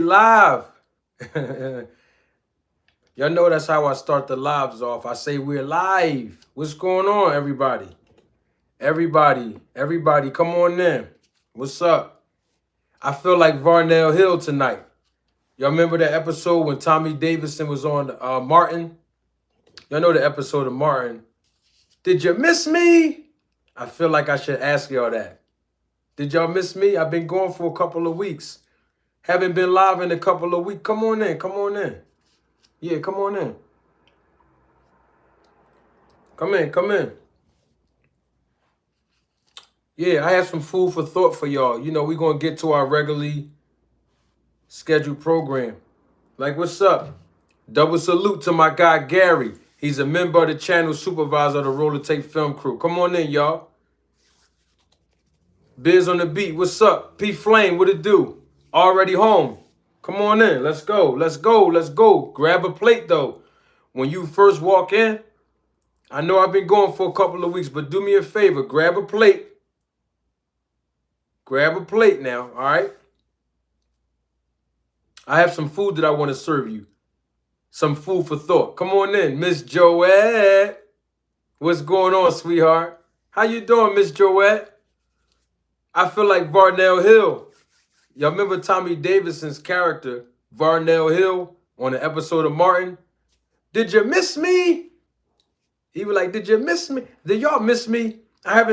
Live. Y'all know that's how I start the lives off. I say we're live. What's going on, everybody? Everybody, come on in. What's up? I feel like Varnell Hill tonight. Y'all remember that episode when Tommy Davidson was on Martin? Y'all know the episode of Martin. Did you miss me? I feel like I should ask y'all that. Did y'all miss me? I've been gone for a couple of weeks. Haven't been live in a couple of weeks. Come on in. Come on in. Yeah, come on in. Come in. Come in. Yeah, I have some food for thought for y'all. You know, we're going to get to our regularly scheduled program. Like, what's up? Double salute to my guy, Gary. He's a member of the channel, supervisor of the Roller Tape Film Crew. Come on in, y'all. Biz on the beat. What's up? P Flame, what it do? Already home. Come on in. Let's go. Let's go. Let's go. Grab a plate, though. When you first walk in, I know I've been going for a couple of weeks, but do me a favor. Grab a plate. Grab a plate now, all right? I have some food that I want to serve you. Some food for thought. Come on in, Miss Joette. What's going on, sweetheart? How you doing, Miss Joette? I feel like Varnell Hill. Y'all remember Tommy Davidson's character, Varnell Hill, on the episode of Martin? Did you miss me? He was like, did you miss me? Did y'all miss me? I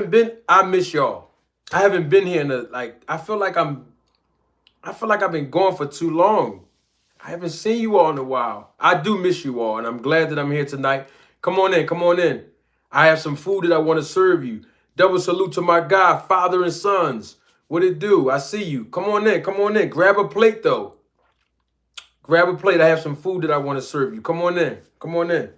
miss y'all. I haven't been here in I feel like I've been gone for too long. I haven't seen you all in a while. I do miss you all, and I'm glad that I'm here tonight. Come on in, come on in. I have some food that I want to serve you. Double salute to my guy, father and sons. What it do? I see you. Come on in, come on in. Grab a plate, though. Grab a plate. I have some food that I want to serve you. Come on in, come on in.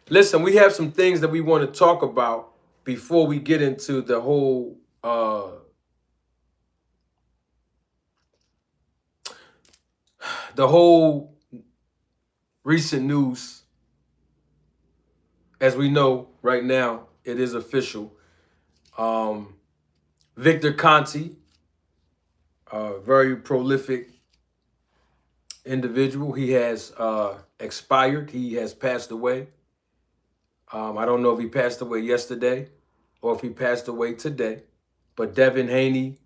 Listen, we have some things that we want to talk about before we get into the whole recent news. As we know right now, it is official. Victor Conte, a very prolific individual, he has expired. He has passed away. I don't know if he passed away yesterday or if he passed away today. But Devin Haney,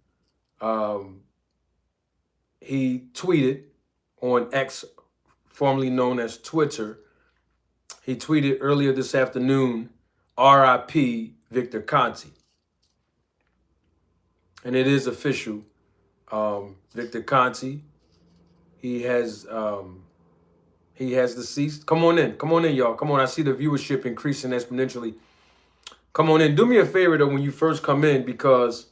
he tweeted on X, formerly known as Twitter. He tweeted earlier this afternoon, R.I.P. Victor Conte. And it is official. Victor Conte, he has deceased. Come on in, y'all. Come on, I see the viewership increasing exponentially. Come on in. Do me a favor, though, when you first come in, because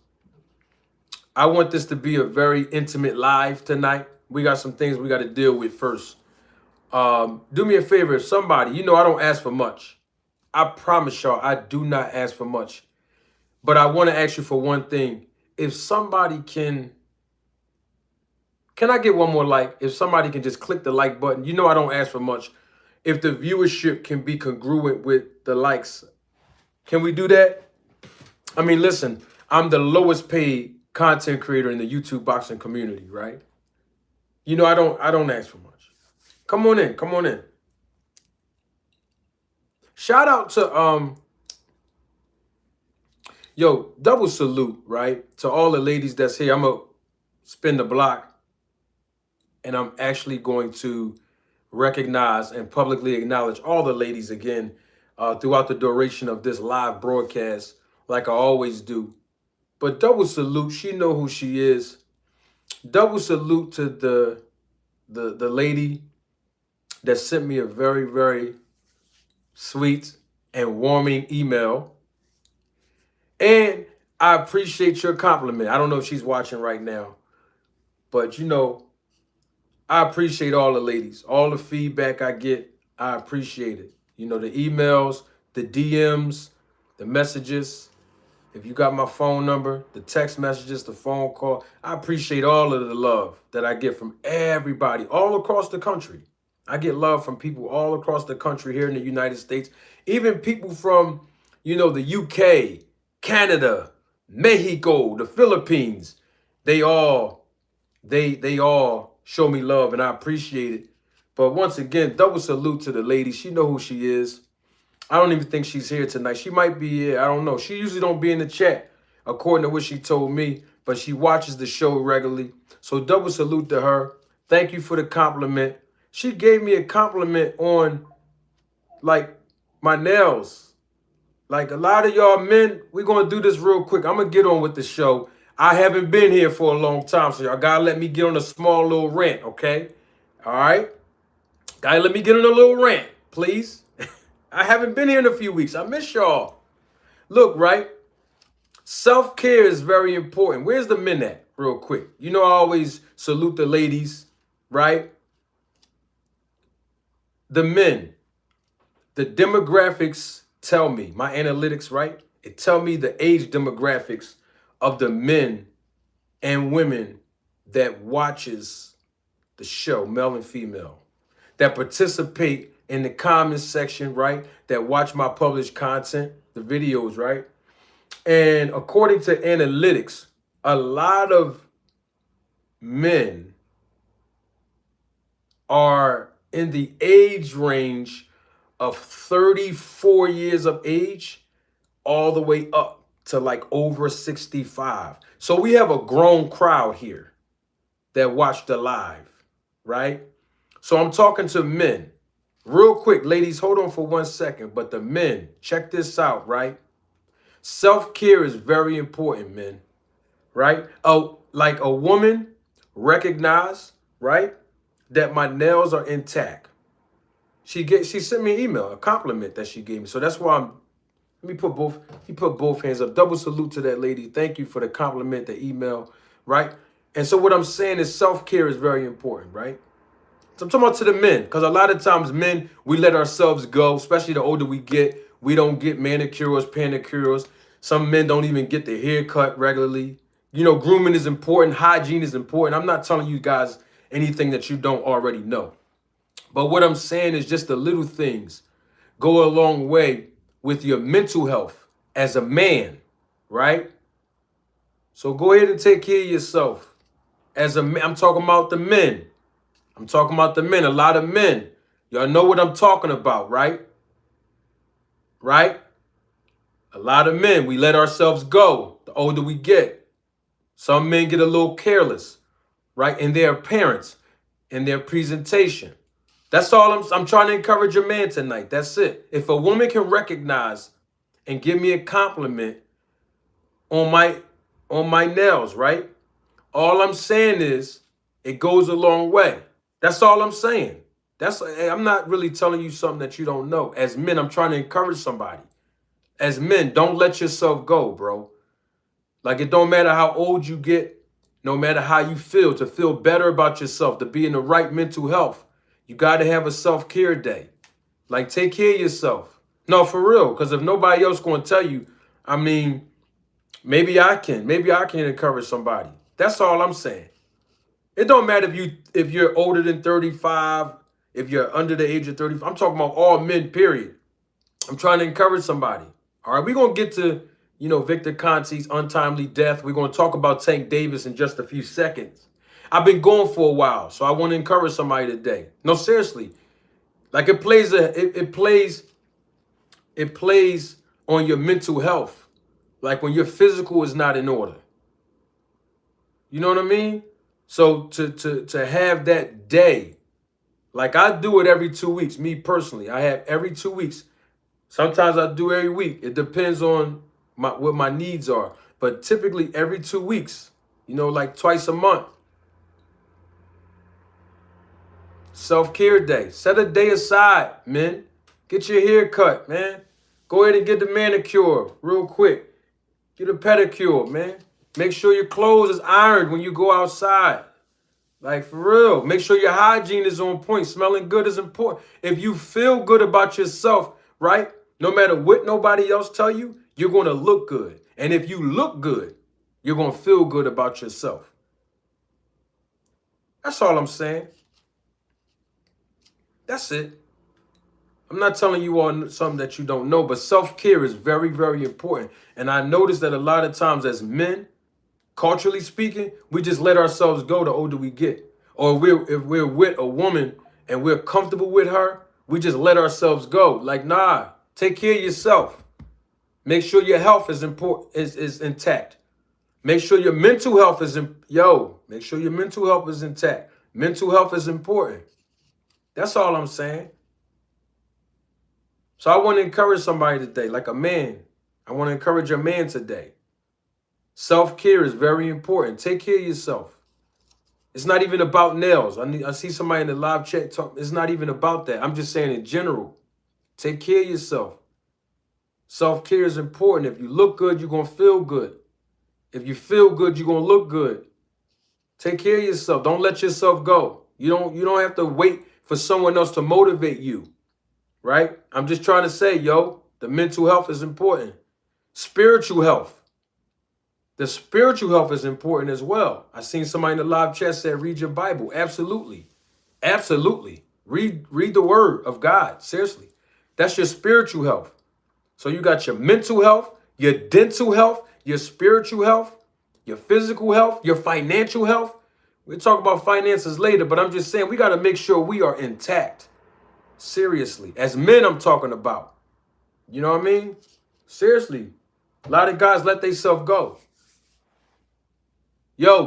I want this to be a very intimate live tonight. We got some things we got to deal with first. Do me a favor, if somebody, you know I don't ask for much. I promise y'all, I do not ask for much. But I want to ask you for one thing. If somebody can I get one more like? If somebody can just click the like button. You know I don't ask for much. If the viewership can be congruent with the likes, can we do that? I mean, listen, I'm the lowest paid content creator in the YouTube boxing community, right? You know I don't ask for much. Come on in, come on in. Shout out to double salute, right? To all the ladies that's here. I'm gonna spin the block. And I'm actually going to recognize and publicly acknowledge all the ladies again throughout the duration of this live broadcast, like I always do. But double salute, she know who she is. Double salute to the lady that sent me a very, very sweet and warming email. And I appreciate your compliment. I don't know if she's watching right now, but you know, I appreciate all the ladies, all the feedback I get. I appreciate it. You know, the emails, the DMs, the messages. If you got my phone number, the text messages, the phone call, I appreciate all of the love that I get from everybody all across the country. I get love from people all across the country here in the United States, even people from, you know, the UK, Canada, Mexico, the Philippines. They all they all show me love, and I appreciate it. But once again, double salute to the lady. She know who she is. I don't even think she's here tonight. She might be here. I don't know. She usually don't be in the chat, according to what she told me, but she watches the show regularly. So double salute to her. Thank you for the compliment. She gave me a compliment on, like, my nails. Like, a lot of y'all men, we're going to do this real quick. I'm going to get on with the show. I haven't been here for a long time, so y'all got to let me get on a small little rant, okay? All right? Got to let me get on a little rant, please. I haven't been here in a few weeks. I miss y'all. Look, right? Self-care is very important. Where's the men at? Real quick. You know, I always salute the ladies, right? The men. The demographics tell me, my analytics, right? It tell me the age demographics of the men and women that watches the show, male and female, that participate in the comments section, right? That watch my published content, the videos, right? And according to analytics, a lot of men are in the age range of 34 years of age all the way up to like over 65. So we have a grown crowd here that watch the live, right? So I'm talking to men. Real quick, ladies, hold on for 1 second. But the men, check this out, right? Self-care is very important, men, right? Oh, like a woman recognize, right, that my nails are intact. She sent me an email, a compliment that she gave me. So that's why he put both hands up. Double salute to that lady. Thank you for the compliment, the email, right? And so what I'm saying is self-care is very important, right? So I'm talking about to the men, because a lot of times men, we let ourselves go, especially the older we get. We don't get manicures, pedicures. Some men don't even get their hair cut regularly. You know, grooming is important. Hygiene is important. I'm not telling you guys anything that you don't already know. But what I'm saying is just the little things go a long way with your mental health as a man, right? So go ahead and take care of yourself. As a man, I'm talking about the men. I'm talking about the men, a lot of men. Y'all know what I'm talking about, right? Right? A lot of men, we let ourselves go the older we get. Some men get a little careless, right? In their appearance, in their presentation. That's all I'm trying to encourage a man tonight. That's it. If a woman can recognize and give me a compliment on my nails, right? All I'm saying is it goes a long way. That's all I'm saying. I'm not really telling you something that you don't know. As men, I'm trying to encourage somebody. As men, don't let yourself go, bro. Like, it don't matter how old you get, no matter how you feel, to feel better about yourself, to be in the right mental health, you got to have a self-care day. Like, take care of yourself. No, for real, because if nobody else going to tell you, I mean, maybe I can. Maybe I can encourage somebody. That's all I'm saying. It don't matter if you're older than 35, if you're under the age of 35. I'm talking about all men, period. I'm trying to encourage somebody. All right, we're going to get to, Victor Conte's untimely death. We're going to talk about Tank Davis in just a few seconds. I've been going for a while, so I want to encourage somebody today. No, seriously. Like, it plays on your mental health. Like when your physical is not in order. You know what I mean? So to have that day, like I do it every 2 weeks, me personally. I have every 2 weeks. Sometimes I do every week. It depends on what my needs are. But typically every 2 weeks, like twice a month. Self-care day. Set a day aside, men. Get your hair cut, man. Go ahead and get the manicure real quick. Get a pedicure, man. Make sure your clothes is ironed when you go outside. Like, for real. Make sure your hygiene is on point. Smelling good is important. If you feel good about yourself, right? No matter what nobody else tell you, you're going to look good. And if you look good, you're going to feel good about yourself. That's all I'm saying. That's it. I'm not telling you all something that you don't know, but self-care is very, very important. And I notice that a lot of times as men, culturally speaking, we just let ourselves go the older we get. Or if we're with a woman and we're comfortable with her, we just let ourselves go. Like, nah, take care of yourself. Make sure your health is is intact. Make sure your mental health is make sure your mental health is intact. Mental health is important. That's all I'm saying. So I want to encourage somebody today, like a man. I want to encourage a man today. Self-care is very important. Take care of yourself. It's not even about nails. I see somebody in the live chat talk. It's not even about that. I'm just saying in general. Take care of yourself. Self-care is important. If you look good, you're going to feel good. If you feel good, you're going to look good. Take care of yourself. Don't let yourself go. You don't have to wait for someone else to motivate you. Right? I'm just trying to say, the mental health is important. Spiritual health. The spiritual health is important as well. I seen somebody in the live chat said, read your Bible. Absolutely. Absolutely. Read the word of God. Seriously. That's your spiritual health. So you got your mental health, your dental health, your spiritual health, your physical health, your financial health. We'll talk about finances later, but I'm just saying we got to make sure we are intact. Seriously. As men, I'm talking about. You know what I mean? Seriously. A lot of guys let themselves go.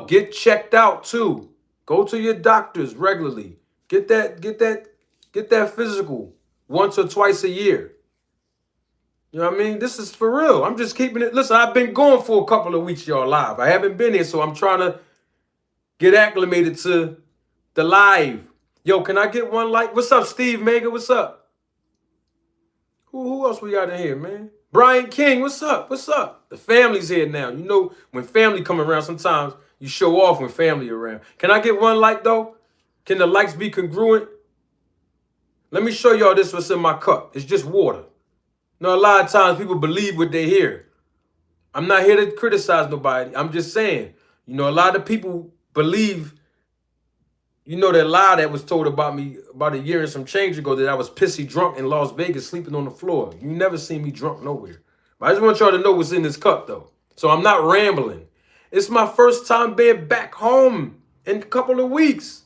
Get checked out too. Go to your doctors regularly. Get that physical once or twice a year. You know what I mean? This is for real. I'm just keeping it. Listen, I've been going for a couple of weeks, y'all, live. I haven't been here, so I'm trying to get acclimated to the live. Can I get one like? What's up, Steve Mega? What's up? Who else we got in here, man? Brian King, what's up? What's up? The family's here now. You know, when family come around, sometimes you show off when family around. Can I get one like, though? Can the likes be congruent? Let me show y'all this what's in my cup. It's just water. A lot of times people believe what they hear. I'm not here to criticize nobody. I'm just saying, a lot of people believe, that lie that was told about me about a year and some change ago that I was pissy drunk in Las Vegas sleeping on the floor. You never seen me drunk nowhere. But I just want y'all to know what's in this cup, though. So I'm not rambling. It's my first time being back home in a couple of weeks.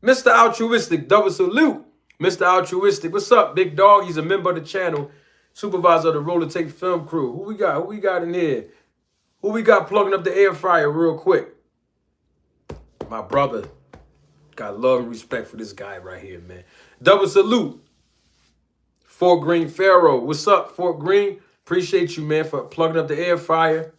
Mr. Altruistic, double salute. Mr. Altruistic, what's up, big dog? He's a member of the channel. Supervisor of the Roller Tape Film Crew. Who we got in here? Who we got plugging up the air fryer real quick? My brother. Got love and respect for this guy right here, man. Double salute. Fort Greene Pharaoh. What's up, Fort Greene? Appreciate you, man, for plugging up the air fryer.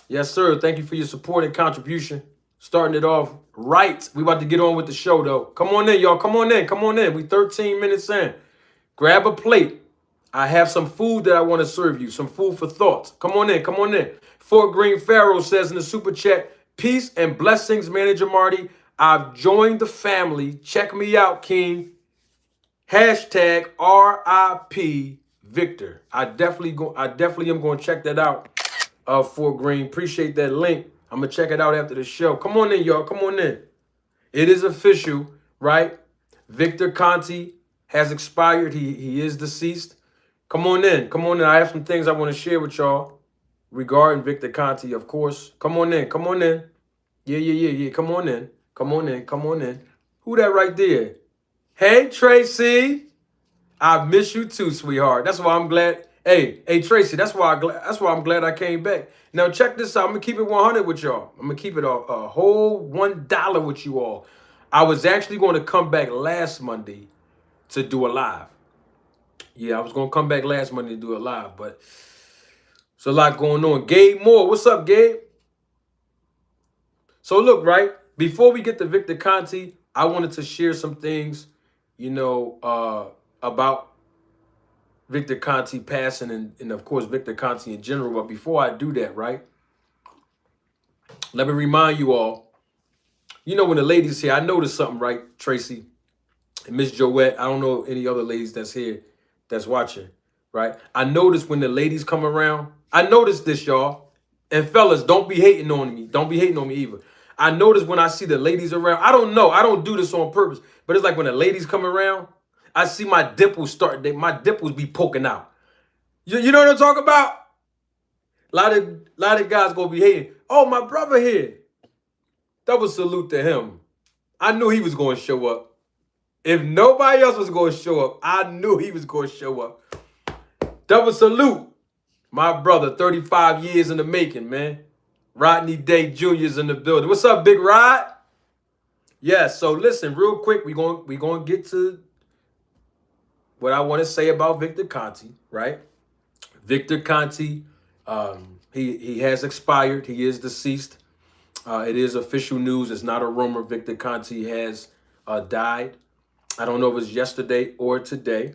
Yes, sir. Thank you for your support and contribution. Starting it off right. We about to get on with the show, though. Come on in, y'all. Come on in. Come on in. We 13 minutes in. Grab a plate. I have some food that I want to serve you. Some food for thought. Come on in. Come on in. Fort Greene Pharaoh says in the super chat, peace and blessings, Manager Marty. I've joined the family. Check me out, King. Hashtag RIP Victor. I definitely am going to check that out. Fort Greene. Appreciate that link. I'm going to check it out after the show. Come on in, y'all. Come on in. It is official, right? Victor Conte has expired. He is deceased. Come on in. Come on in. I have some things I want to share with y'all regarding Victor Conte, of course. Come on in. Come on in. Yeah. Come on in. Come on in. Come on in. Who that right there? Hey, Tracy. I miss you too, sweetheart. That's why I'm glad. Hey, Tracy, that's why I'm glad I came back. Now, check this out. I'm going to keep it 100 with y'all. I'm going to keep it a whole $1 with you all. I was actually going to come back last Monday to do a live. Yeah, I was going to come back last Monday to do a live, but there's a lot going on. Gabe Moore. What's up, Gabe? So, look, right, before we get to Victor Conte, I wanted to share some things, about Victor Conte passing and, of course, Victor Conte in general. But before I do that, right, let me remind you all, when the ladies here, I noticed something, right, Tracy and Miss Joette. I don't know any other ladies that's here that's watching, right? I noticed when the ladies come around, I noticed this, y'all. And fellas, don't be hating on me. Don't be hating on me either. I notice when I see the ladies around, I don't know. I don't do this on purpose. But it's like when the ladies come around, I see my dimples my dimples be poking out. You know what I'm talking about? A lot of guys gonna be hating. Oh, my brother here. Double salute to him. I knew he was going to show up. If nobody else was going to show up, I knew he was going to show up. Double salute. My brother, 35 years in the making, man. Rodney Day Jr.'s in the building. What's up, Big Rod? Yeah, so listen, real quick, we're going to get to what I want to say about Victor Conte, right? Victor Conte, he has expired. He is deceased. It is official news. It's not a rumor. Victor Conte has died. I don't know if it was yesterday or today,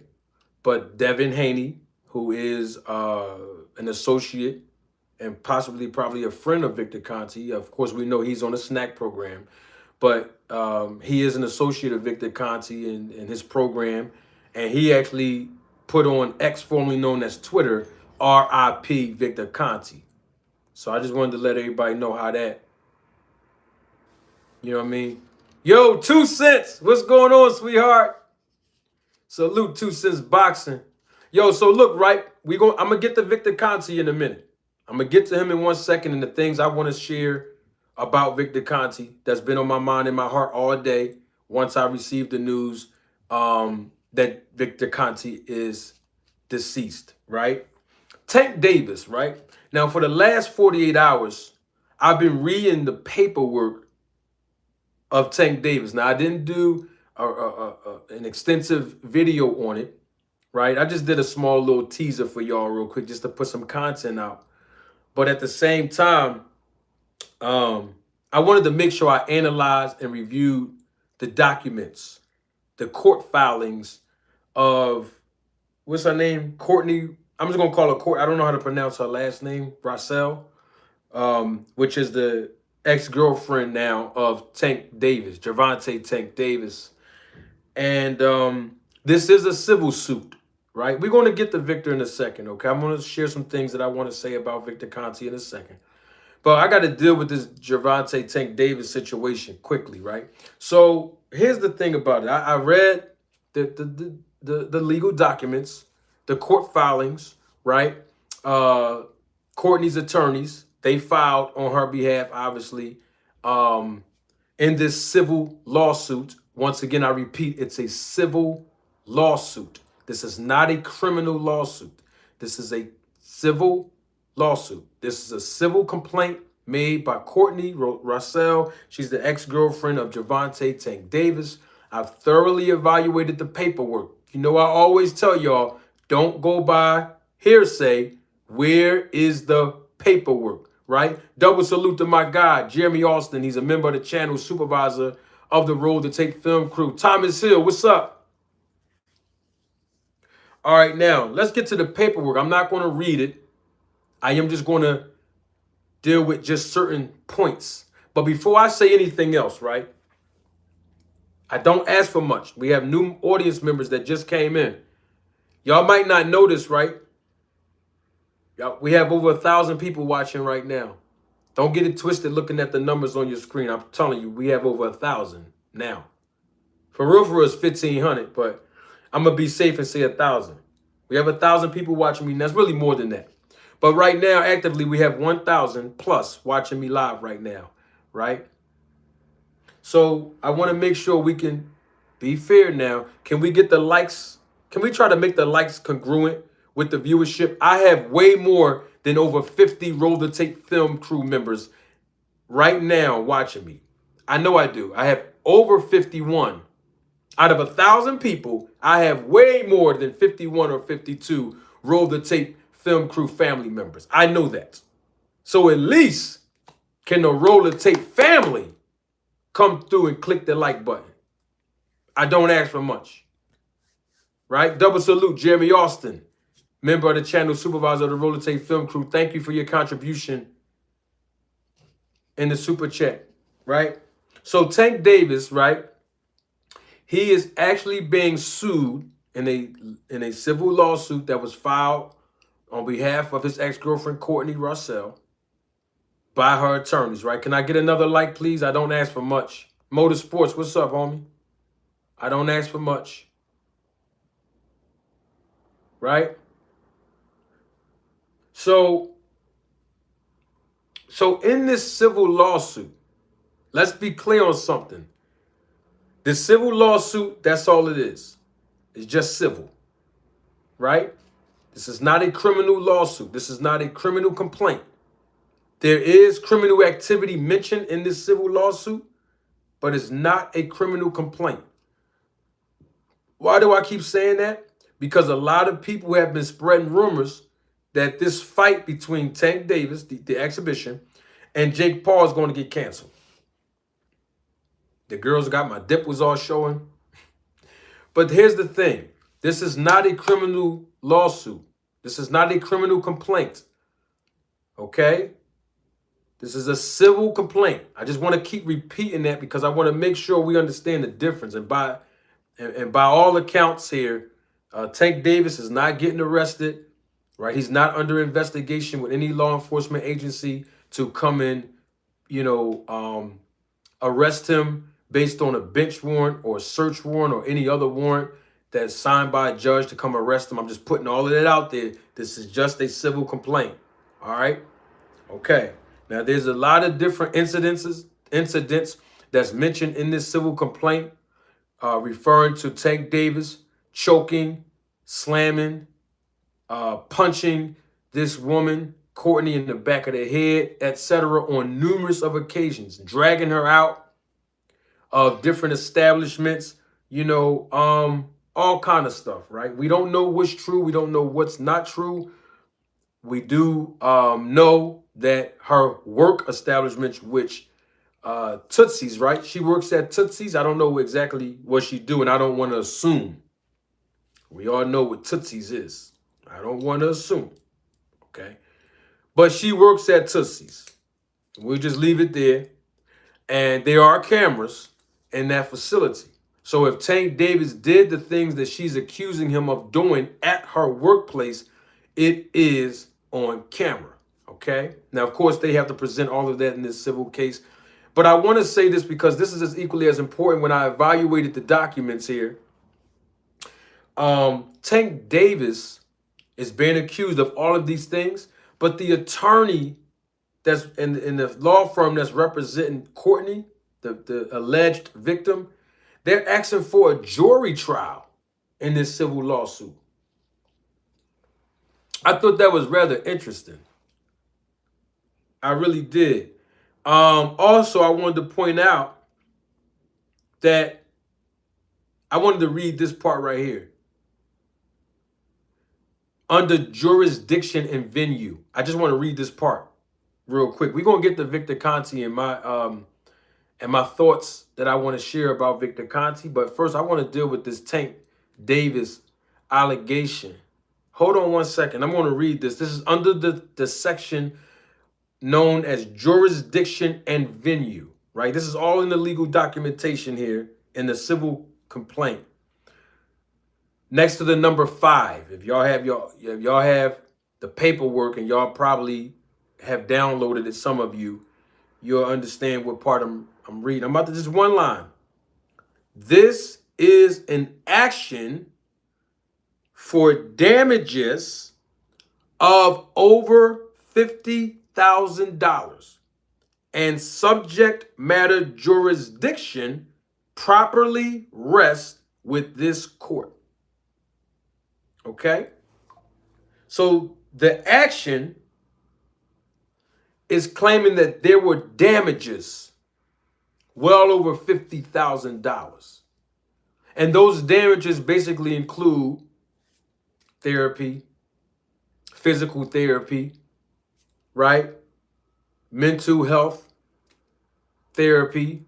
but Devin Haney, who is an associate and probably a friend of Victor Conte. Of course, we know he's on the SNAC program, but he is an associate of Victor Conte in his program, and he actually put on X, formerly known as Twitter, R.I.P. Victor Conte. So I just wanted to let everybody know how that, you know what I mean? Yo, 2 cents. What's going on, sweetheart? Salute 2 cents boxing. Yo, so look, right? I'm gonna get to Victor Conte in a minute. I'm gonna get to him in 1 second and the things I want to share about Victor Conte that's been on my mind and my heart all day once I received the news that Victor Conte is deceased, right? Tank Davis, right? Now, for the last 48 hours, I've been reading the paperwork of Tank Davis. Now, I didn't do an extensive video on it, right? I just did a small little teaser for y'all real quick just to put some content out. But at the same time, I wanted to make sure I analyzed and reviewed the documents, the court filings of, what's her name? Courtney. I'm just going to call her Court. I don't know how to pronounce her last name, Russell, which is the ex-girlfriend now of Tank Davis, Gervonta Tank Davis. And this is a civil suit, right? We're going to get to Victor in a second, okay? I'm going to share some things that I want to say about Victor Conte in a second. But I got to deal with this Gervonta Tank Davis situation quickly, right? So here's the thing about it. I read the legal documents, the court filings, right? Courtney's attorneys, they filed on her behalf, obviously, in this civil lawsuit. Once again, I repeat, it's a civil lawsuit. This is not a criminal lawsuit. This is a civil lawsuit. This is a civil complaint made by Courtney Russell. She's the ex-girlfriend of Gervonta Tank Davis. I've thoroughly evaluated the paperwork. You know, I always tell y'all, don't go by hearsay. Where is the paperwork, right? Double salute to my guy, Jeremy Austin. He's a member of the channel, supervisor of the Roll to Tape film crew. Thomas Hill, what's up? All right, now, let's get to the paperwork. I'm not going to read it. I am just going to deal with just certain points. But before I say anything else, right, I don't ask for much. We have new audience members that just came in. Y'all might not know this, right? We have over 1,000 people watching right now. Don't get it twisted looking at the numbers on your screen. I'm telling you, we have over 1,000 now. For real, it's 1,500, but I'm going to be safe and say 1,000. We have 1,000 people watching me, and that's really more than that. But right now, actively, we have 1,000 plus watching me live right now, right? So I want to make sure we can be fair now. Can we get the likes? Can we try to make the likes congruent with the viewership? I have way more than over 50 Roll the Tape film crew members right now watching me. I know I do. I have over 51. Out of 1,000 people, I have way more than 51 or 52 Roll the Tape film crew family members. I know that. So at least can the Roll the Tape family come through and click the like button? I don't ask for much. Right? Double salute, Jeremy Austin, member of the channel, supervisor of the Roll the Tape film crew. Thank you for your contribution in the super chat. Right? So Tank Davis, right? He is actually being sued in a civil lawsuit that was filed on behalf of his ex-girlfriend, Courtney Russell, by her attorneys, right? Can I get another like, please? I don't ask for much. Motorsports, what's up, homie? I don't ask for much. Right? So So in this civil lawsuit, let's be clear on something. The civil lawsuit, that's all it is. It's just civil, right? This is not a criminal lawsuit. This is not a criminal complaint. There is criminal activity mentioned in this civil lawsuit, but it's not a criminal complaint. Why do I keep saying that? Because a lot of people have been spreading rumors that this fight between Tank Davis, the exhibition, and Jake Paul is going to get canceled. The girls got my dip was all showing. But here's the thing. This is not a criminal lawsuit. This is not a criminal complaint. Okay? This is a civil complaint. I just want to keep repeating that because I want to make sure we understand the difference. And by all accounts here, Tank Davis is not getting arrested, right? He's not under investigation with any law enforcement agency to come in, arrest him based on a bench warrant or a search warrant or any other warrant that's signed by a judge to come arrest him. I'm just putting all of that out there. This is just a civil complaint. All right? Okay. Now, there's a lot of different incidents that's mentioned in this civil complaint, referring to Tank Davis choking, slamming, punching this woman, Courtney, in the back of the head, etc., on numerous of occasions, dragging her out of different establishments, all kind of stuff, right? We don't know what's true. We don't know what's not true. We do know that her work establishments, which Tootsie's, right? She works at Tootsie's. I don't know exactly what she do, and I don't want to assume. We all know what Tootsie's is. I don't want to assume, okay? But she works at Tootsie's. We'll just leave it there. And there are cameras in that facility. So if Tank Davis did the things that she's accusing him of doing at her workplace, it is on camera, okay? Now, of course, they have to present all of that in this civil case. But I want to say this because this is as equally as important when I evaluated the documents here. Tank Davis is being accused of all of these things, but the attorney that's in the law firm that's representing Courtney, the alleged victim, they're asking for a jury trial in this civil lawsuit. I thought that was rather interesting. I really did. Also, I wanted to point out that I wanted to read this part right here. Under jurisdiction and venue. I just want to read this part real quick. We're going to get to Victor Conte and my thoughts that I want to share about Victor Conte. But first, I want to deal with this Tank Davis allegation. Hold on one second. I'm going to read this. This is under the section known as jurisdiction and venue, right? This is all in the legal documentation here in the civil complaint. Next to the number 5, if y'all have the paperwork and y'all probably have downloaded it, some of you, you'll understand what part I'm reading. I'm about to just one line. This is an action for damages of over $50,000 and subject matter jurisdiction properly rests with this court. Okay? So the action is claiming that there were damages well over $50,000. And those damages basically include therapy, physical therapy, right? Mental health therapy,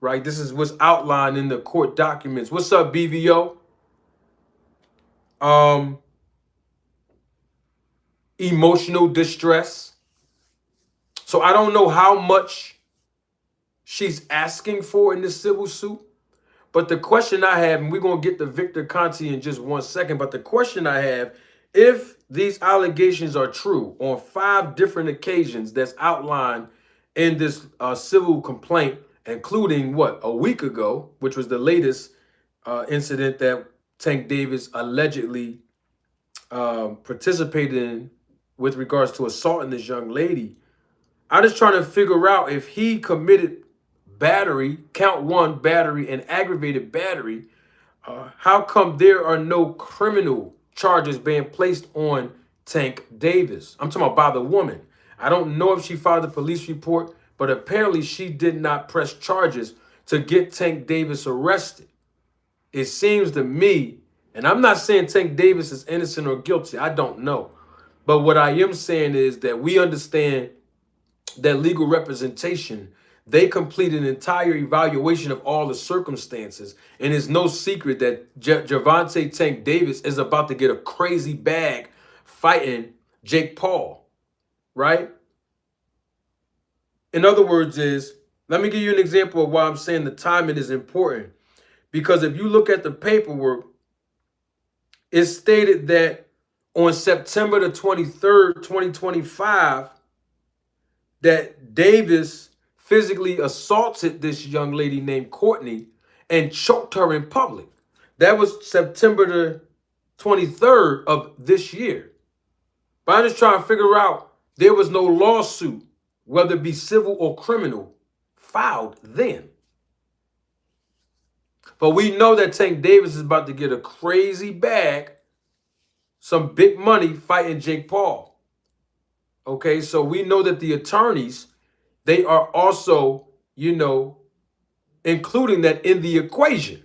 right? This is what's outlined in the court documents. What's up, BVO? Emotional distress. So I don't know how much she's asking for in this civil suit. But the question I have, and we're going to get to Victor Conte in just one second, but the question I have, if these allegations are true on 5 different occasions that's outlined in this civil complaint, including a week ago, which was the latest incident that Tank Davis allegedly participated in with regards to assaulting this young lady. I'm just trying to figure out if he committed battery, count one, battery, and aggravated battery. How come there are no criminal charges being placed on Tank Davis? I'm talking about by the woman. I don't know if she filed a police report, but apparently she did not press charges to get Tank Davis arrested. It seems to me, and I'm not saying Tank Davis is innocent or guilty, I don't know. But what I am saying is that we understand that legal representation, they complete an entire evaluation of all the circumstances. And it's no secret that Gervonta Tank Davis is about to get a crazy bag fighting Jake Paul, right? In other words, let me give you an example of why I'm saying the timing is important. Because if you look at the paperwork, it's stated that on September the 23rd, 2025, that Davis physically assaulted this young lady named Courtney and choked her in public. That was September the 23rd of this year. But I'm just trying to figure out, there was no lawsuit, whether it be civil or criminal, filed then. But we know that Tank Davis is about to get a crazy bag, some big money fighting Jake Paul. Okay, so we know that the attorneys, they are also, including that in the equation,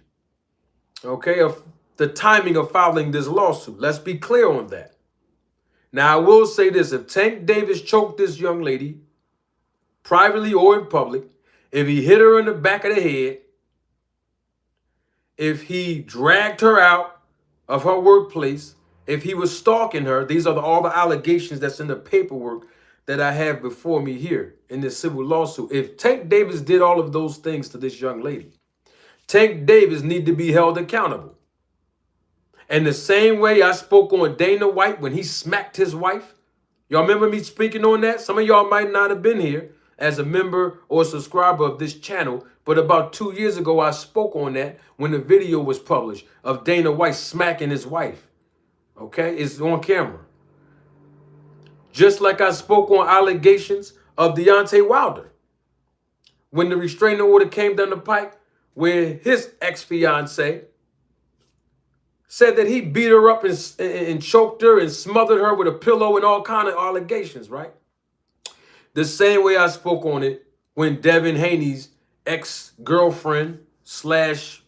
okay, of the timing of filing this lawsuit. Let's be clear on that. Now, I will say this. If Tank Davis choked this young lady, privately or in public, if he hit her in the back of the head, if he dragged her out of her workplace, if he was stalking her, these are all the allegations that's in the paperwork that I have before me here in this civil lawsuit. If Tank Davis did all of those things to this young lady, Tank Davis need to be held accountable. And the same way I spoke on Dana White when he smacked his wife, y'all remember me speaking on that? Some of y'all might not have been here as a member or a subscriber of this channel, but about 2 years ago, I spoke on that when the video was published of Dana White smacking his wife. Okay, it's on camera. Just like I spoke on allegations of Deontay Wilder when the restraining order came down the pike, where his ex-fiance said that he beat her up and choked her and smothered her with a pillow and all kind of allegations, right? The same way I spoke on it when Devin Haney's ex-girlfriend slash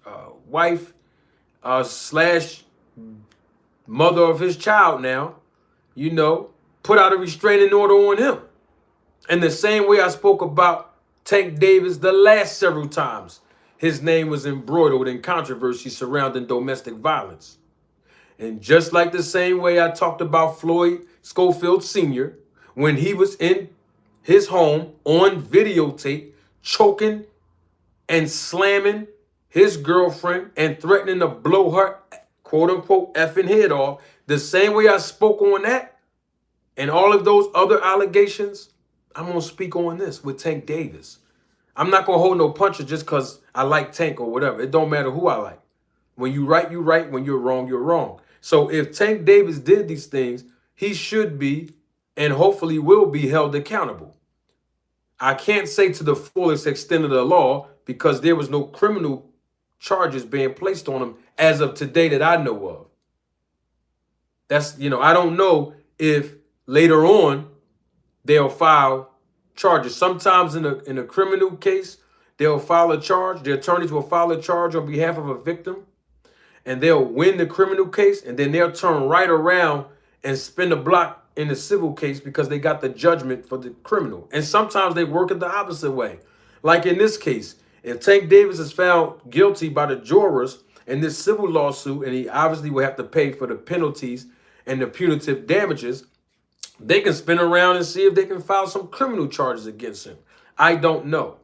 wife slash mother of his child now, put out a restraining order on him. And the same way I spoke about Tank Davis the last several times his name was embroidered in controversy surrounding domestic violence. And just like the same way I talked about Floyd Schofield Sr. when he was in his home on videotape, choking and slamming his girlfriend and threatening to blow her quote unquote effing head off. The same way I spoke on that and all of those other allegations, I'm going to speak on this with Tank Davis. I'm not going to hold no punches just because I like Tank or whatever. It don't matter who I like. When you right, you right. When you're wrong, you're wrong. So if Tank Davis did these things, he should be and hopefully will be held accountable. I can't say to the fullest extent of the law because there was no criminal charges being placed on him as of today that I know of. That's, I don't know if later on they'll file charges. Sometimes in a criminal case, they'll file a charge. The attorneys will file a charge on behalf of a victim, and they'll win the criminal case, and then they'll turn right around and spin the block in the civil case because they got the judgment for the criminal. And sometimes they work it the opposite way. Like in this case, if Tank Davis is found guilty by the jurors in this civil lawsuit, and he obviously will have to pay for the penalties and the punitive damages, they can spin around and see if they can file some criminal charges against him. I don't know.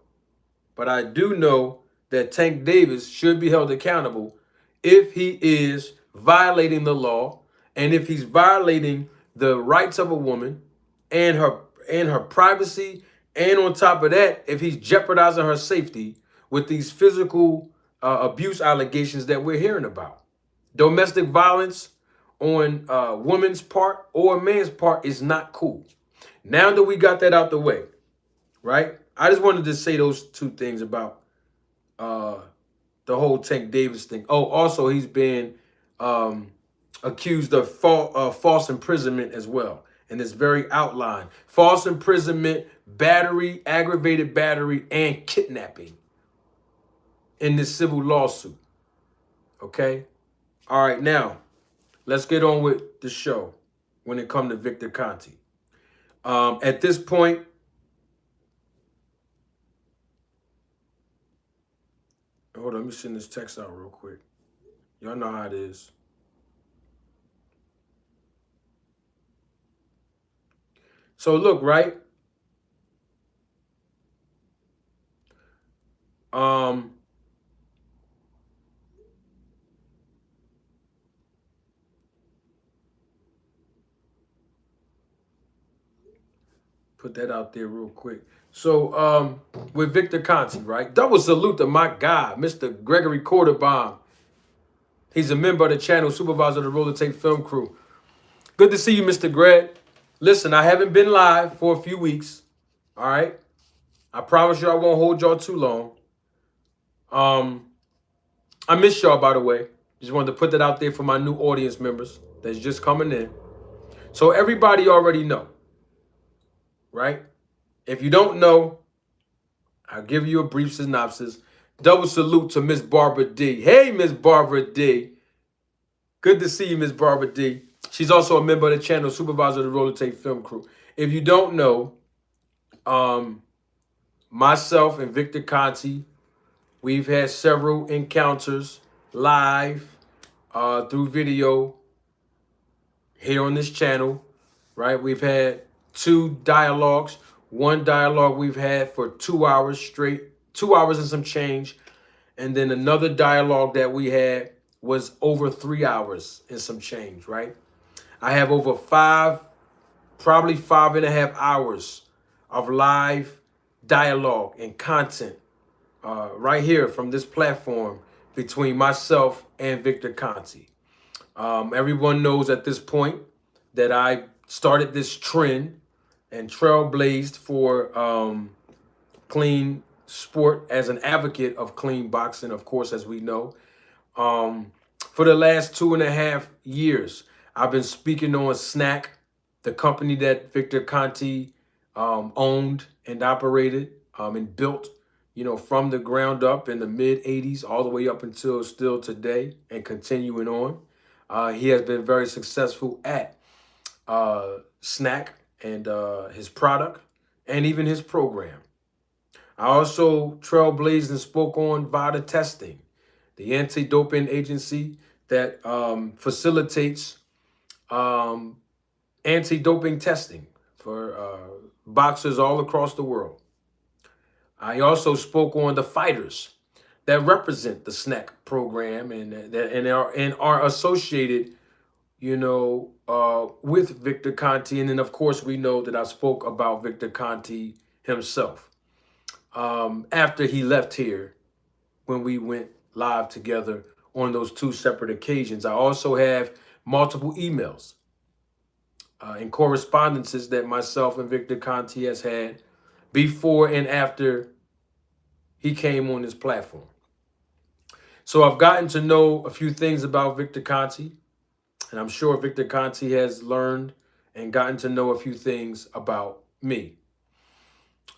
But I do know that Tank Davis should be held accountable if he is violating the law and if he's violating the rights of a woman and her privacy. And on top of that, if he's jeopardizing her safety with these physical abuse allegations that we're hearing about. Domestic violence on a woman's part or a man's part is not cool. Now that we got that out the way, right? I just wanted to say those two things about uh, the whole Tank Davis thing. Oh, also he's been um, accused of false imprisonment as well, and it's very outlined: false imprisonment, battery, aggravated battery, and kidnapping in this civil lawsuit. Okay, all right, now let's get on with the show when it comes to Victor Conte. At this point, hold on, let me send this text out real quick. Y'all know how it is. So look, right? Um, put that out there real quick. So with Victor Conte, right? Double salute to my guy, Mr. Gregory Quarterbaum. He's a member of the channel, supervisor of the Roller Tape Film Crew. Good to see you, Mr. Greg. Listen, I haven't been live for a few weeks. All right. I promise you I won't hold y'all too long. I miss y'all, by the way. Just wanted to put that out there for my new audience members that's just coming in. So everybody already know, right? If you don't know, I'll give you a brief synopsis. Double salute to Miss Barbara D. Hey, Miss Barbara D. Good to see you, Miss Barbara D. She's also a member of the channel, supervisor of the Roller Tape Film Crew. If you don't know, myself and Victor Conte, we've had several encounters live through video here on this channel, right? We've had 2 dialogues. One dialogue we've had for 2 hours straight, 2 hours and some change. And then another dialogue that we had was over 3 hours and some change, right? I have over 5, probably 5.5 hours of live dialogue and content right here from this platform between myself and Victor Conte. Everyone knows at this point that I started this trend and trailblazed for clean sport as an advocate of clean boxing, of course, as we know. For the last 2.5 years, I've been speaking on SNAC, the company that Victor Conte owned and operated and built, from the ground up in the mid 80s all the way up until still today and continuing on. He has been very successful at SNAC and his product and even his program. I also trailblazed and spoke on VADA testing, the anti-doping agency that facilitates anti-doping testing for boxers all across the world. I also spoke on the fighters that represent the SNAC program and are associated, with Victor Conte. And then, of course, we know that I spoke about Victor Conte himself after he left here when we went live together on those 2 separate occasions. I also have multiple emails and correspondences that myself and Victor Conte has had before and after he came on this platform. So I've gotten to know a few things about Victor Conte, and I'm sure Victor Conte has learned and gotten to know a few things about me.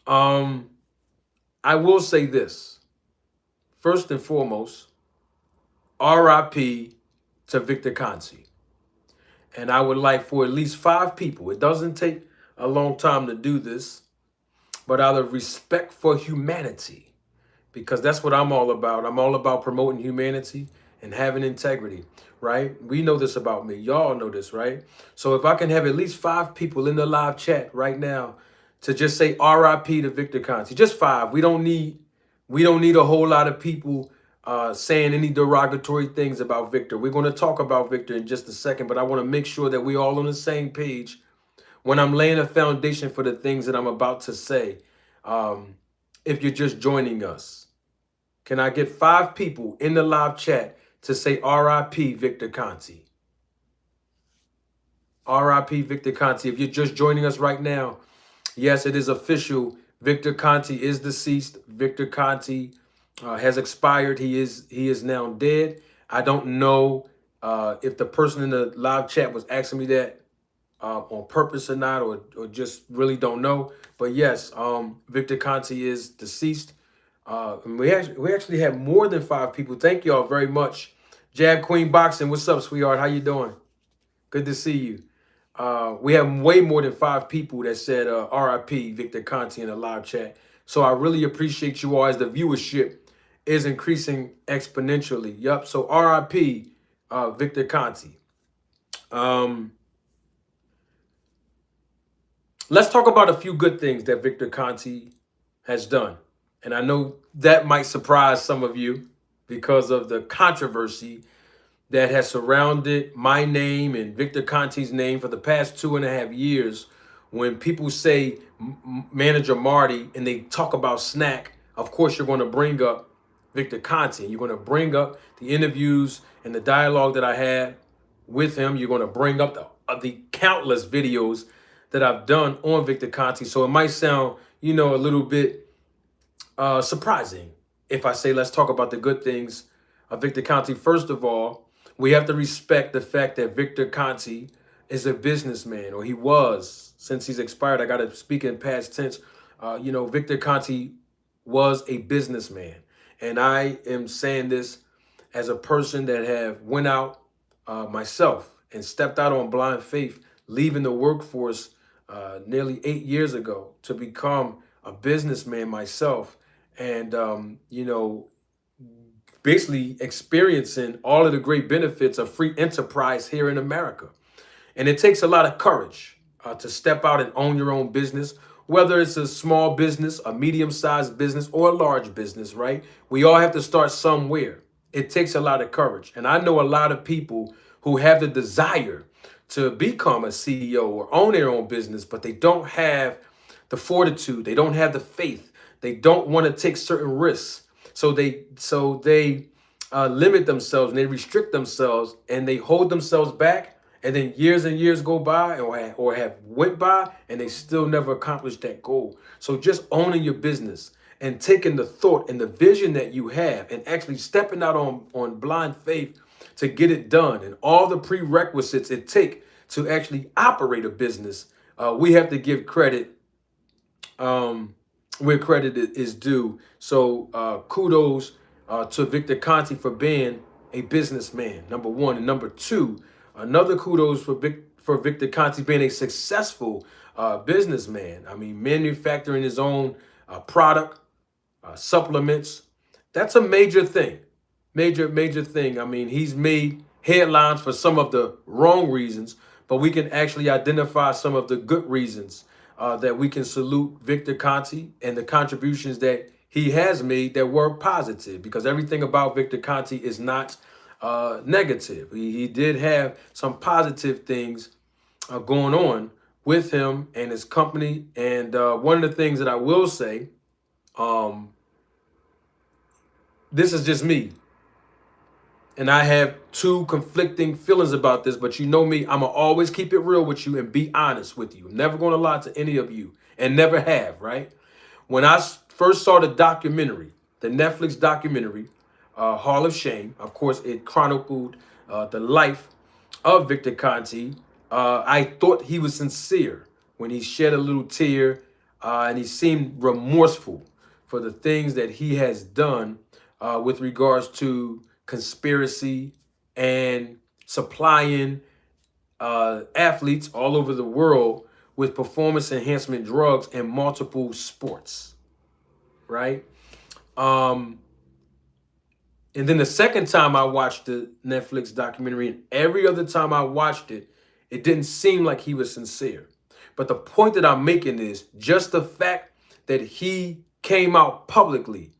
I will say this. First and foremost, RIP to Victor Conte. And I would like for at least 5 people, it doesn't take a long time to do this, but out of respect for humanity, because that's what I'm all about. I'm all about promoting humanity and having integrity, right? We know this about me. Y'all know this, right? So if I can have at least 5 people in the live chat right now to just say RIP to Victor Conte, just 5. We don't need a whole lot of people saying any derogatory things about Victor. We're going to talk about Victor in just a second, but I want to make sure that we're all on the same page when I'm laying a foundation for the things that I'm about to say. If you're just joining us, can I get 5 people in the live chat to say RIP Victor Conte? RIP Victor Conte. If you're just joining us right now, yes, it is official. Victor Conte is deceased. Victor Conte has expired. He is now dead. I don't know if the person in the live chat was asking me that on purpose or not, or just really don't know. But yes, Victor Conte is deceased. And we actually have more than 5 people. Thank y'all very much. Jab Queen Boxing, what's up, sweetheart? How you doing? Good to see you. We have way more than 5 people that said RIP Victor Conte in the live chat. So I really appreciate you all as the viewership is increasing exponentially. Yup. So RIP Victor Conte. Um, let's talk about a few good things that Victor Conte has done. And I know that might surprise some of you because of the controversy that has surrounded my name and Victor Conte's name for the past 2.5 years. When people say manager Marty and they talk about SNAC, of course you're going to bring up Victor Conte. You're going to bring up the interviews and the dialogue that I had with him. You're going to bring up the countless videos that I've done on Victor Conte. So it might sound, a little bit surprising if I say let's talk about the good things of Victor Conte. First of all, we have to respect the fact that Victor Conte is a businessman, or he was. Since he's expired, I got to speak in past tense. Victor Conte was a businessman. And I am saying this as a person that have went out myself and stepped out on blind faith, leaving the workforce nearly 8 years ago to become a businessman myself. And, basically experiencing all of the great benefits of free enterprise here in America. And it takes a lot of courage to step out and own your own business, whether it's a small business, a medium-sized business, or a large business, right? We all have to start somewhere. It takes a lot of courage. And I know a lot of people who have the desire to become a CEO or own their own business, but they don't have the fortitude. They don't have the faith. They don't want to take certain risks. So they limit themselves and they restrict themselves and they hold themselves back. And then years and years go by or have went by and they still never accomplished that goal. So just owning your business and taking the thought and the vision that you have and actually stepping out on blind faith to get it done and all the prerequisites it take to actually operate a business, we have to give credit where credit is due. So kudos to Victor Conte for being a businessman, number one. And number two, another kudos for Victor Conte being a successful businessman. I mean, manufacturing his own product, supplements. That's a major thing. Major thing. I mean, he's made headlines for some of the wrong reasons, but we can actually identify some of the good reasons that we can salute Victor Conte and the contributions that he has made that were positive, because everything about Victor Conte is not negative. He did have some positive things going on with him and his company. And one of the things that I will say, this is just me. And I have two conflicting feelings about this, but you know me, I'm going to always keep it real with you and be honest with you. I'm never going to lie to any of you and never have, right? When I first saw the documentary, the Netflix documentary, Hall of Shame, of course, it chronicled the life of Victor Conte. I thought he was sincere when he shed a little tear and he seemed remorseful for the things that he has done with regards to conspiracy and supplying athletes all over the world with performance enhancement drugs in multiple sports, right? And then the second time I watched the Netflix documentary, and every other time I watched it, it didn't seem like he was sincere. But the point that I'm making is just the fact that he came out publicly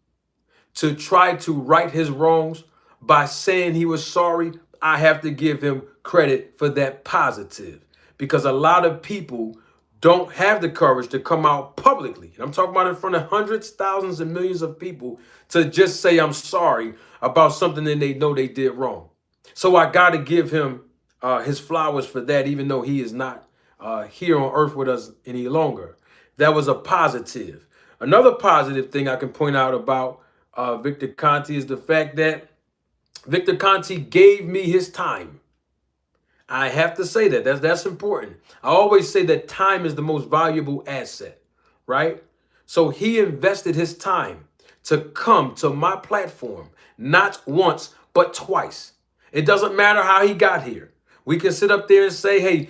to try to right his wrongs by saying he was sorry, I have to give him credit for that positive. Because a lot of people don't have the courage to come out publicly, and I'm talking about in front of hundreds, thousands, and millions of people, to just say I'm sorry about something that they know they did wrong. So I got to give him his flowers for that, even though he is not here on earth with us any longer. That was a positive. Another positive thing I can point out about Victor Conte is the fact that Victor Conte gave me his time. I have to say that. That's important. I always say that time is the most valuable asset, right? So he invested his time to come to my platform, not once, but twice. It doesn't matter how he got here. We can sit up there and say, hey,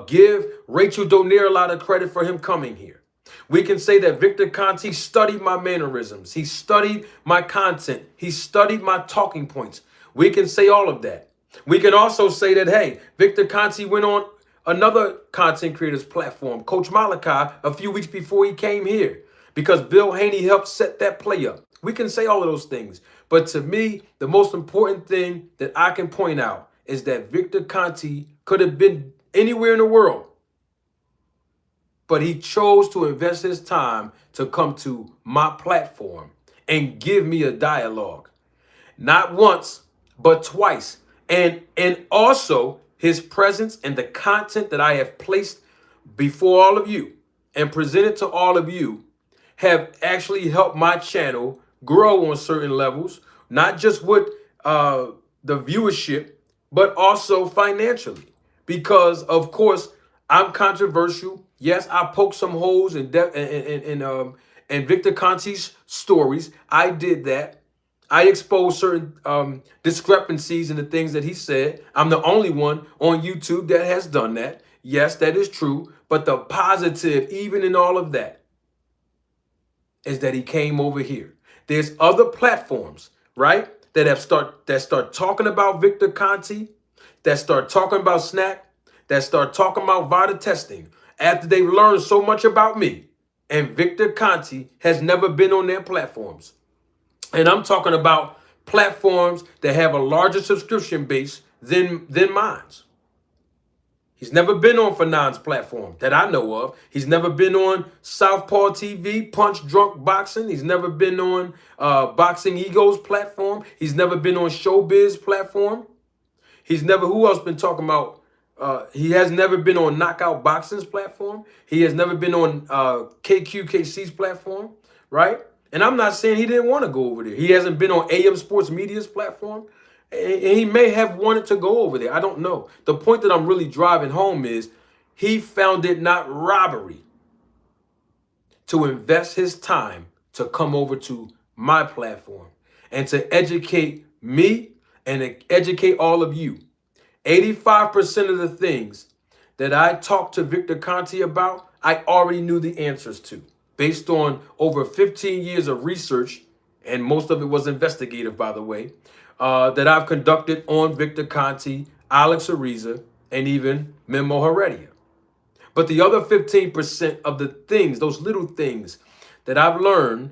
give Rachel Donier a lot of credit for him coming here. We can say that Victor Conte studied my mannerisms. He studied my content. He studied my talking points. We can say all of that. We can also say that, hey, Victor Conte went on another content creator's platform, Coach Malachi, a few weeks before he came here because Bill Haney helped set that play up. We can say all of those things. But to me, the most important thing that I can point out is that Victor Conte could have been anywhere in the world, but he chose to invest his time to come to my platform and give me a dialogue. Not once, but twice. And also his presence and the content that I have placed before all of you and presented to all of you have actually helped my channel grow on certain levels, not just with the viewership, but also financially. Because of course I'm controversial. Yes, I poked some holes in Victor Conte's stories. I did that. I exposed certain discrepancies in the things that he said. I'm the only one on YouTube that has done that. Yes, that is true. But the positive, even in all of that, is that he came over here. There's other platforms, right, that start talking about Victor Conte, that start talking about SNAC, that start talking about VADA testing after they've learned so much about me. And Victor Conte has never been on their platforms. And I'm talking about platforms that have a larger subscription base than mine's. He's never been on Fanon's platform that I know of. He's never been on Southpaw TV, Punch Drunk Boxing. He's never been on Boxing Egos platform. He's never been on Showbiz platform. He's never, who else been talking about? He has never been on Knockout Boxing's platform. He has never been on KQKC's platform, right? And I'm not saying he didn't want to go over there. He hasn't been on AM Sports Media's platform. And he may have wanted to go over there. I don't know. The point that I'm really driving home is he found it not robbery to invest his time to come over to my platform and to educate me and to educate all of you. 85% of the things that I talked to Victor Conte about, I already knew the answers to, based on over 15 years of research, and most of it was investigative, by the way, that I've conducted on Victor Conte, Alex Ariza, and even Memo Heredia. But the other 15% of the things, those little things that I've learned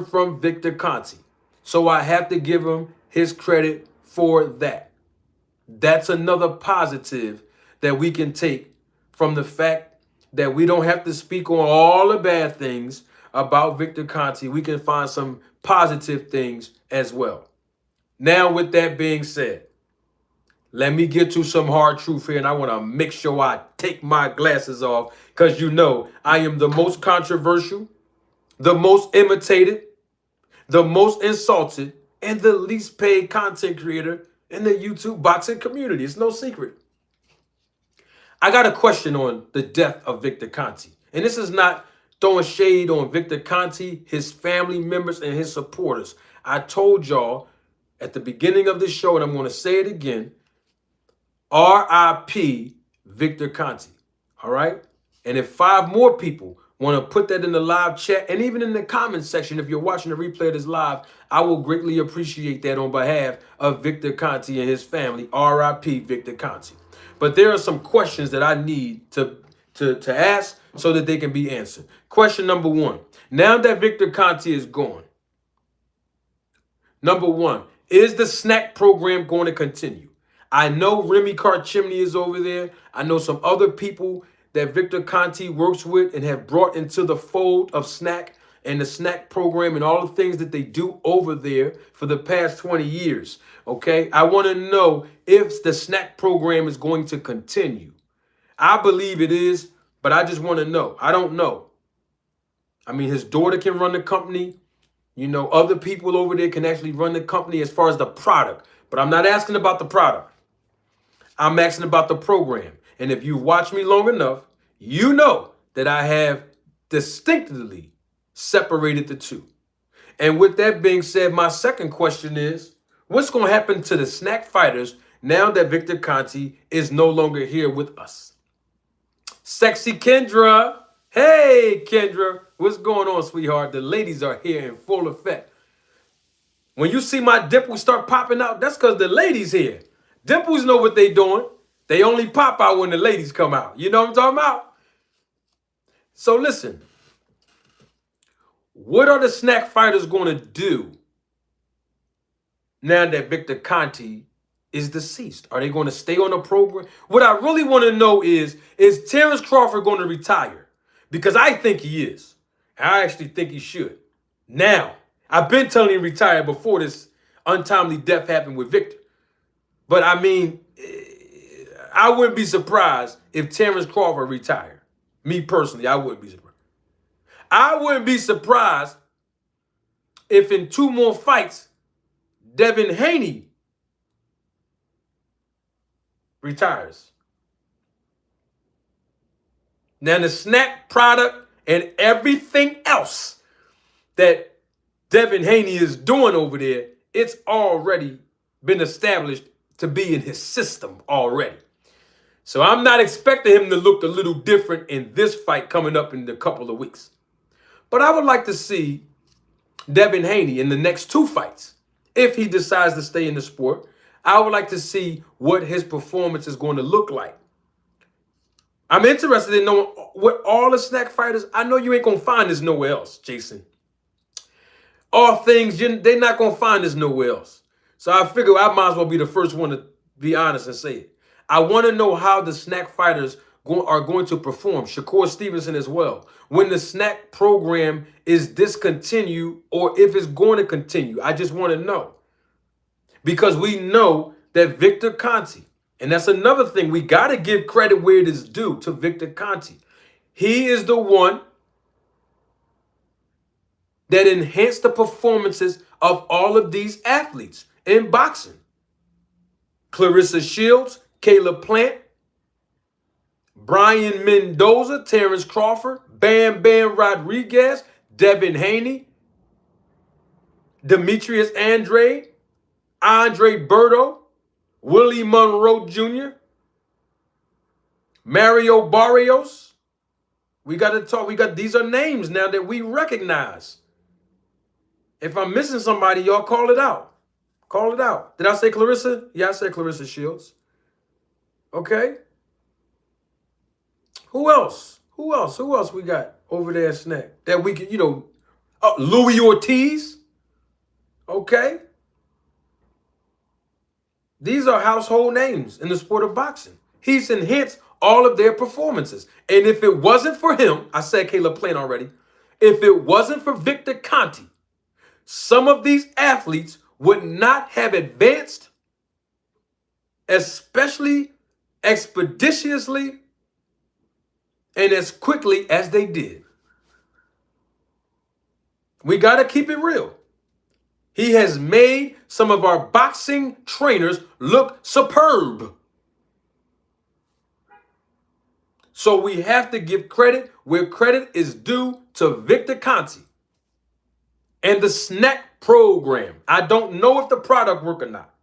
from Victor Conte. So I have to give him his credit for that. That's another positive that we can take from the fact that we don't have to speak on all the bad things about Victor Conte. We can find some positive things as well. Now, with that being said, let me get to some hard truth here, and I want to make sure I take my glasses off because you know I am the most controversial, the most imitated, the most insulted, and the least paid content creator in the YouTube boxing community. It's no secret. I got a question on the death of Victor Conte. And this is not throwing shade on Victor Conte, his family members, and his supporters. I told y'all at the beginning of this show, and I'm going to say it again, R.I.P. Victor Conte. All right? And if 5 more people want to put that in the live chat and even in the comment section, if you're watching the replay of this live, I will greatly appreciate that on behalf of Victor Conte and his family. R.I.P. Victor Conte. But there are some questions that I need to ask so that they can be answered. Question number 1. Now that Victor Conte is gone, number 1, is the SNAC program going to continue? I know Remy Carchimney is over there. I know some other people that Victor Conte works with and have brought into the fold of SNAC and the SNAC program and all the things that they do over there for the past 20 years. Okay, I want to know if the SNAC program is going to continue. I believe it is, but I just want to know. I don't know. I mean, his daughter can run the company. You know, other people over there can actually run the company as far as the product. But I'm not asking about the product. I'm asking about the program. And if you watch me long enough, you know that I have distinctly separated the two. And with that being said, my second question is, what's going to happen to the SNAC fighters now that Victor Conte is no longer here with us? Sexy Kendra. Hey, Kendra. What's going on, sweetheart? The ladies are here in full effect. When you see my dimples start popping out, that's because the ladies here. Dimples know what they doing. They only pop out when the ladies come out. You know what I'm talking about? So listen. What are the SNAC fighters going to do now that Victor Conte is deceased? Are they going to stay on the program? What I really want to know is Terrence Crawford going to retire? Because I think he is. I actually think he should. Now, I've been telling him retire before this untimely death happened with Victor. But I mean, I wouldn't be surprised if Terrence Crawford retired. Me personally, I wouldn't be surprised. I wouldn't be surprised if in 2 more fights, Devin Haney retires. Now the SNAC product and everything else that Devin Haney is doing over there, it's already been established to be in his system already. So I'm not expecting him to look a little different in this fight coming up in a couple of weeks. But I would like to see Devin Haney in the next 2 fights. If he decides to stay in the sport, I would like to see what his performance is going to look like. I'm interested in knowing what all the SNAC fighters, I know you ain't going to find this nowhere else, Jason. All things, they're not going to find this nowhere else. So I figure I might as well be the first one to be honest and say it. I want to know how the SNAC fighters are going to perform. Shakur Stevenson as well. When the SNAC program is discontinued or if it's going to continue. I just want to know. Because we know that Victor Conte, and that's another thing, we got to give credit where it is due to Victor Conte. He is the one that enhanced the performances of all of these athletes in boxing. Clarissa Shields, Caleb Plant, Brian Mendoza, Terrence Crawford, Bam Bam Rodriguez, Devin Haney, Demetrius Andrade, Andre Berto, Willie Monroe Jr., Mario Barrios. We got to talk. These are names now that we recognize. If I'm missing somebody, y'all call it out. Call it out. Did I say Clarissa? Yeah, I said Clarissa Shields. Okay. Who else? Who else we got over there at SNAC that we could, Louis Ortiz. Okay. These are household names in the sport of boxing. He's enhanced all of their performances. And if it wasn't for him, I said Caleb Plant already, if it wasn't for Victor Conte, some of these athletes would not have advanced, especially expeditiously and as quickly as they did. We got to keep it real. He has made some of our boxing trainers look superb. So we have to give credit where credit is due to Victor Conte and the SNAC program. I don't know if the product works or not,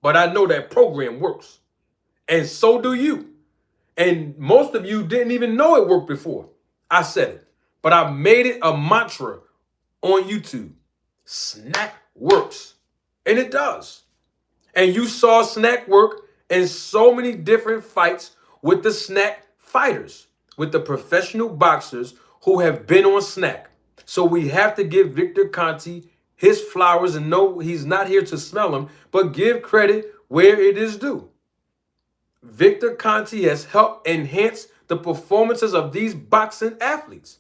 but I know that program works. And so do you. And most of you didn't even know it worked before I said it, but I made it a mantra on YouTube. SNAC works, and it does. And you saw SNAC work in so many different fights with the SNAC fighters, with the professional boxers who have been on SNAC. So we have to give Victor Conte his flowers and know he's not here to smell them, but give credit where it is due. Victor Conte has helped enhance the performances of these boxing athletes.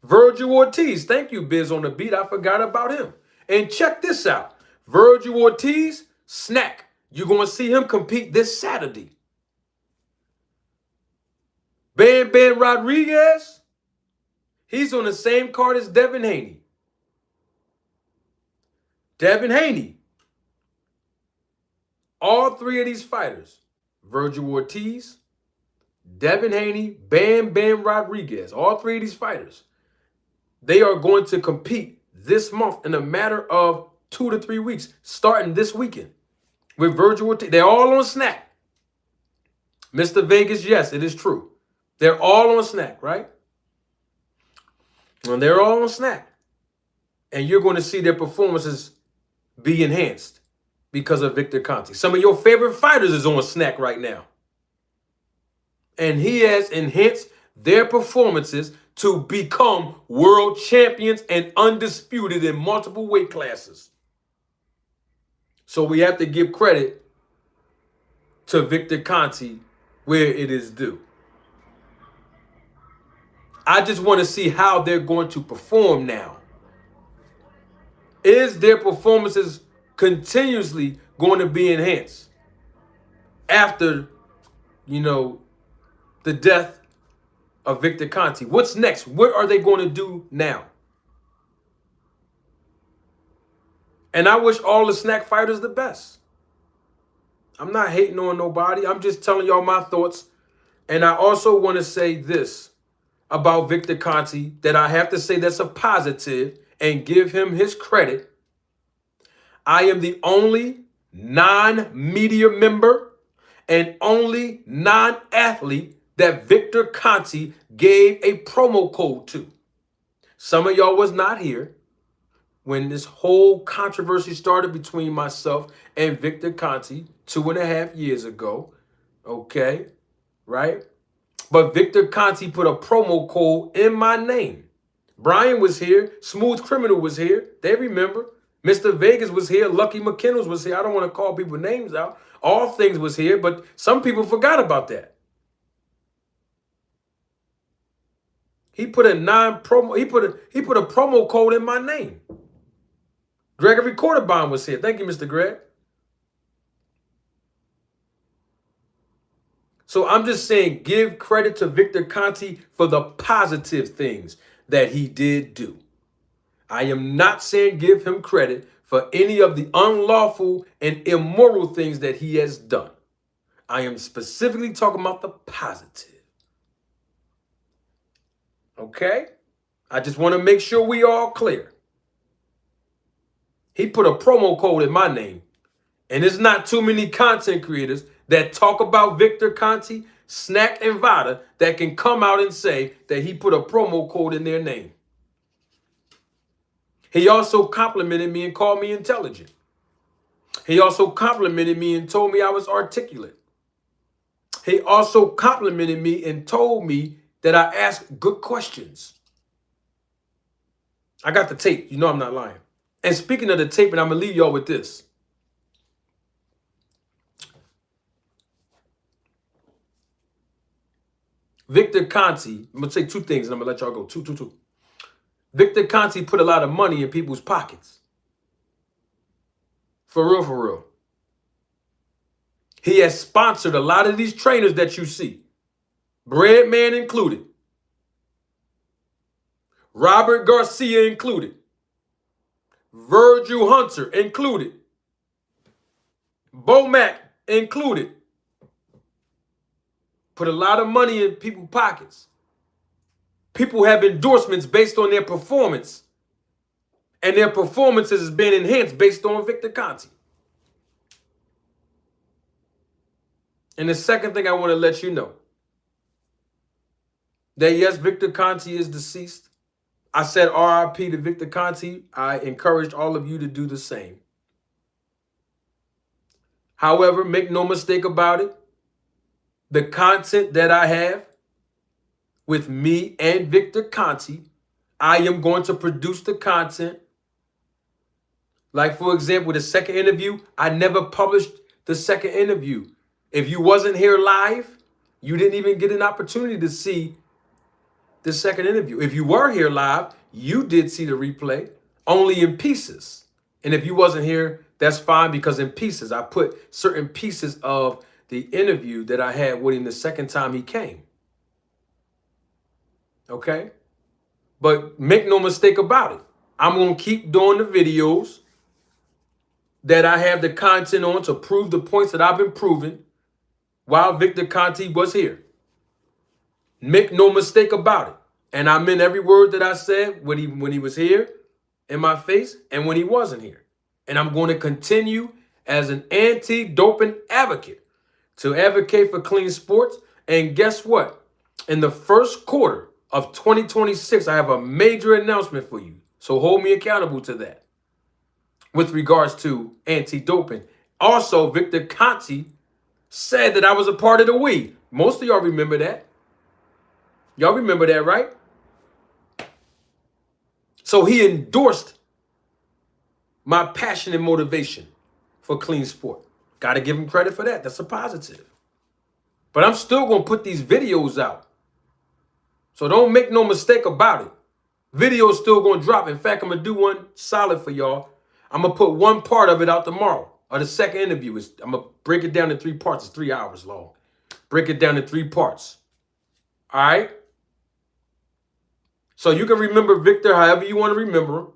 Virgil Ortiz, thank you, Biz on the Beat. I forgot about him. And check this out. Virgil Ortiz, SNAC. You're going to see him compete this Saturday. Bam Bam Rodriguez, He's on the same card as Devin Haney. Devin Haney. All three of these fighters, Virgil Ortiz, Devin Haney, Bam Bam Rodriguez, all three of these fighters, they are going to compete this month in a matter of 2 to 3 weeks, starting this weekend with Virgil Ortiz. They're all on SNAC. Mr. Vegas, yes, it is true. They're all on SNAC, right? And they're all on SNAC. And you're going to see their performances be enhanced because of Victor Conte. Some of your favorite fighters is on SNAC right now. And he has enhanced their performances to become world champions and undisputed in multiple weight classes. So we have to give credit to Victor Conte where it is due. I just want to see how they're going to perform now. Is their performances continuously going to be enhanced after, the death of Victor Conte? What's next? What are they going to do now? And I wish all the SNAC fighters the best. I'm not hating on nobody. I'm just telling y'all my thoughts. And I also want to say this about Victor Conte that I have to say that's a positive and give him his credit. I am the only non-media member and only non-athlete that Victor Conte gave a promo code to. Some of y'all was not here when this whole controversy started between myself and Victor Conte 2.5 years ago. Okay, right? But Victor Conte put a promo code in my name. Brian was here. Smooth Criminal was here. They remember. Mr. Vegas was here. Lucky McKinnell was here. I don't want to call people names out. All Things was here, but some people forgot about that. He put a non-promo. He put a promo code in my name. Gregory Quarterbine was here. Thank you, Mr. Greg. So I'm just saying, give credit to Victor Conte for the positive things that he did do. I am not saying give him credit for any of the unlawful and immoral things that he has done. I am specifically talking about the positive. Okay? I just want to make sure we all clear. He put a promo code in my name. And there's not too many content creators that talk about Victor Conte, SNAC, and Vada that can come out and say that he put a promo code in their name. He also complimented me and called me intelligent. He also complimented me and told me I was articulate. He also complimented me and told me that I asked good questions. I got the tape. You know I'm not lying. And speaking of the tape, and I'm going to leave y'all with this. Victor Conte, I'm going to say two things and I'm going to let y'all go. Two. Victor Conte put a lot of money in people's pockets. For real. He has sponsored a lot of these trainers that you see. Breadman included. Robert Garcia included. Virgil Hunter included. Bomac included. Put a lot of money in people's pockets. People have endorsements based on their performance. And their performances has been enhanced based on Victor Conte. And the second thing I want to let you know, that yes, Victor Conte is deceased. I said RIP to Victor Conte. I encouraged all of you to do the same. However, make no mistake about it. The content that I have with me and Victor Conte, I am going to produce the content. Like, for example, the second interview, I never published the second interview. If you wasn't here live, you didn't even get an opportunity to see the second interview. If you were here live, you did see the replay, only in pieces. And if you wasn't here, that's fine, because in pieces, I put certain pieces of the interview that I had with him the second time he came. Okay? But make no mistake about it. I'm going to keep doing the videos that I have the content on to prove the points that I've been proving while Victor Conte was here. Make no mistake about it. And I meant every word that I said when he was here in my face and when he wasn't here. And I'm going to continue as an anti-doping advocate to advocate for clean sports. And guess what? In the first quarter of 2026, I have a major announcement for you. So hold me accountable to that with regards to anti-doping. Also, Victor Conte said that I was a part of the we. Most of y'all remember that. Y'all remember that, right? So he endorsed my passion and motivation for clean sport. Got to give him credit for that. That's a positive. But I'm still going to put these videos out. So don't make no mistake about it. Video's still going to drop. In fact, I'm going to do one solid for y'all. I'm going to put one part of it out tomorrow. Or the second interview. I'm going to break it down in 3 parts. It's 3 hours long. Break it down in 3 parts. All right? So you can remember Victor however you want to remember him.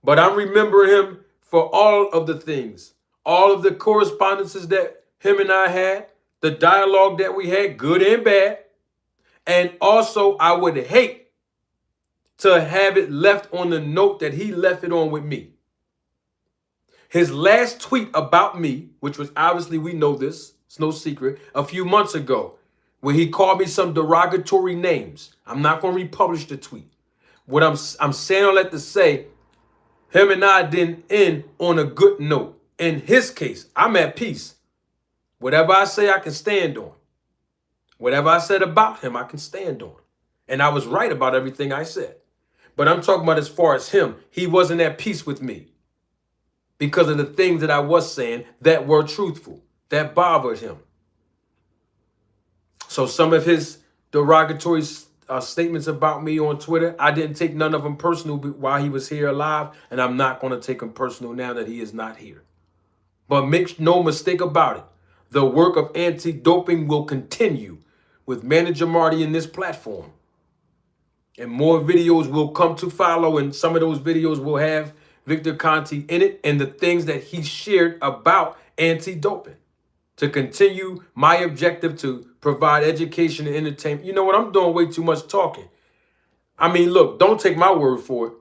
But I'm remembering him for all of the things. All of the correspondences that him and I had. The dialogue that we had, good and bad. And also, I would hate to have it left on the note that he left it on with me. His last tweet about me, which was obviously, we know this, it's no secret, a few months ago, where he called me some derogatory names. I'm not going to republish the tweet. What I'm saying all that to say, him and I didn't end on a good note. In his case, I'm at peace. Whatever I say, I can stand on. Whatever I said about him, I can stand on. And I was right about everything I said. But I'm talking about as far as him, he wasn't at peace with me because of the things that I was saying that were truthful, that bothered him. So some of his derogatory statements about me on Twitter, I didn't take none of them personal while he was here alive, and I'm not going to take them personal now that he is not here. But make no mistake about it. The work of anti-doping will continue with Manager Marty in this platform. And more videos will come to follow, and some of those videos will have Victor Conte in it and the things that he shared about anti-doping to continue my objective to provide education and entertainment. You know what? I'm doing way too much talking. I mean, look, don't take my word for it.